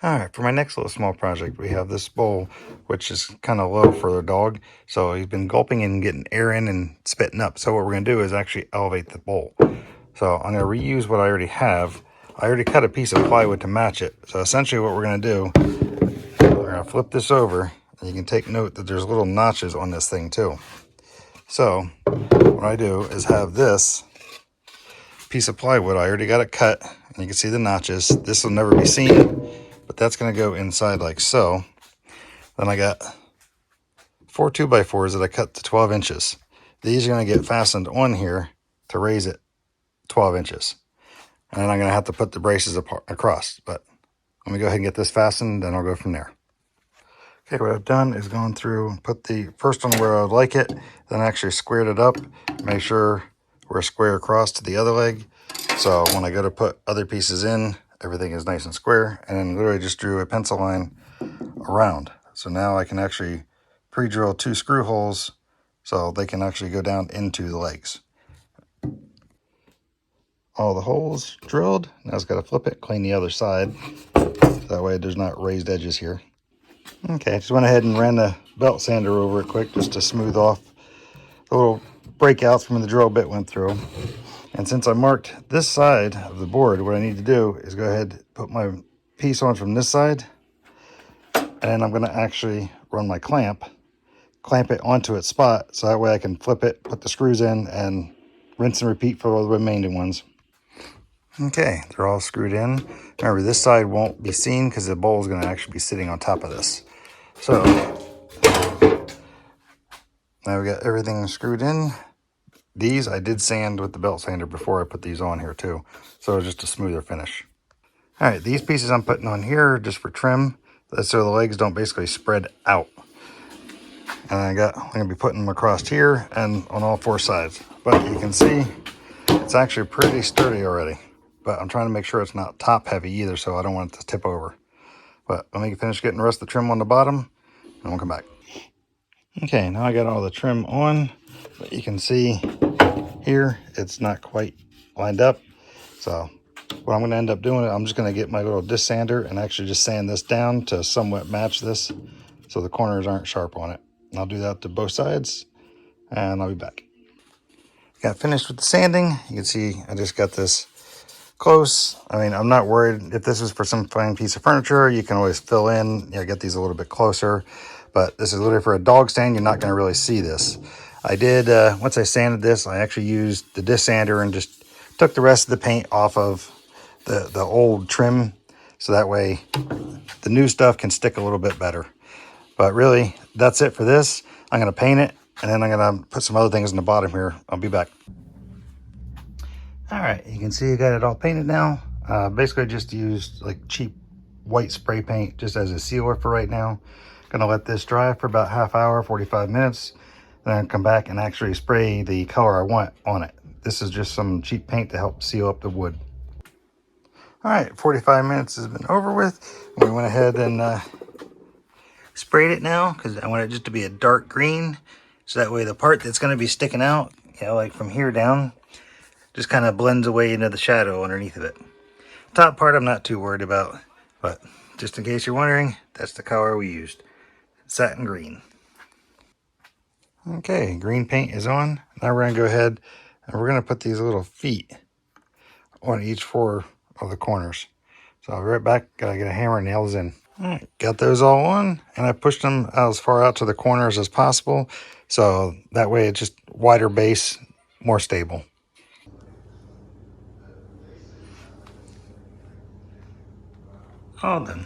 Alright, for my next little small project, we have this bowl, which is kind of low for the dog. So he's been gulping and getting air in and spitting up. So what we're going to do is actually elevate the bowl. So I'm going to reuse what I already have. I already cut a piece of plywood to match it. So essentially what we're going to do, we're going to flip this over. And you can take note that there's little notches on this thing too. So what I do is have this piece of plywood. I already got it cut. And you can see the notches. This will never be seen. But that's going to go inside like so. Then I got 4 2x4s that I cut to 12 inches. These are going to get fastened on here to raise it 12 inches. And then I'm going to have to put the braces across. But let me go ahead and get this fastened, then I'll go from there. Okay, what I've done is gone through and put the first one where I would like it, then actually squared it up, make sure we're square across to the other leg. So when I go to put other pieces in, everything is nice and square, and then literally just drew a pencil line around. So now I can actually pre-drill 2 screw holes so they can actually go down into the legs. All the holes drilled. Now I just got to flip it, clean the other side. That way there's not raised edges here. Okay, just went ahead and ran the belt sander over it quick just to smooth off the little breakouts from the drill bit went through. And since I marked this side of the board, what I need to do is go ahead and put my piece on from this side. And then I'm going to actually run my clamp it onto its spot, so that way I can flip it, put the screws in, and rinse and repeat for all the remaining ones. Okay, they're all screwed in. Remember, this side won't be seen because the bowl is going to actually be sitting on top of this. So now we got everything screwed in. These I did sand with the belt sander before I put these on here too, so just a smoother finish. All right, these pieces I'm putting on here just for trim, that's so the legs don't basically spread out. And I'm gonna be putting them across here and on all 4 sides. But you can see it's actually pretty sturdy already. But I'm trying to make sure it's not top heavy either, so I don't want it to tip over. But let me finish getting the rest of the trim on the bottom, and we'll come back. Okay, now I got all the trim on, but you can see here it's not quite lined up. So what I'm going to end up doing, I'm just going to get my little disc sander and actually just sand this down to somewhat match this so the corners aren't sharp on it. And I'll do that to both sides, and I'll be back. Got finished with the sanding. You can see I just got this close. I mean, I'm not worried if this is for some fine piece of furniture. You can always fill in, get these a little bit closer. But this is literally for a dog stand. You're not going to really see this. I did, once I sanded this, I actually used the disc sander and just took the rest of the paint off of the old trim. So that way the new stuff can stick a little bit better. But really, that's it for this. I'm going to paint it, and then I'm going to put some other things in the bottom here. I'll be back. All right, you can see I got it all painted now. Basically just used like cheap white spray paint just as a sealer for right now. Gonna let this dry for about half hour, 45 minutes. Then come back and actually spray the color I want on it. This is just some cheap paint to help seal up the wood. All right, 45 minutes has been over with. We went ahead and sprayed it now because I want it just to be a dark green. So that way the part that's gonna be sticking out, like from here down, just kind of blends away into the shadow underneath of it. Top part I'm not too worried about, but just in case you're wondering, that's the color we used. Satin green. Okay, green paint is on. Now we're gonna go ahead and we're gonna put these little feet on each 4 of the corners. So I'll be right back, gotta get a hammer and nails in. All right, got those all on, and I pushed them as far out to the corners as possible. So that way it's just wider base, more stable. All done.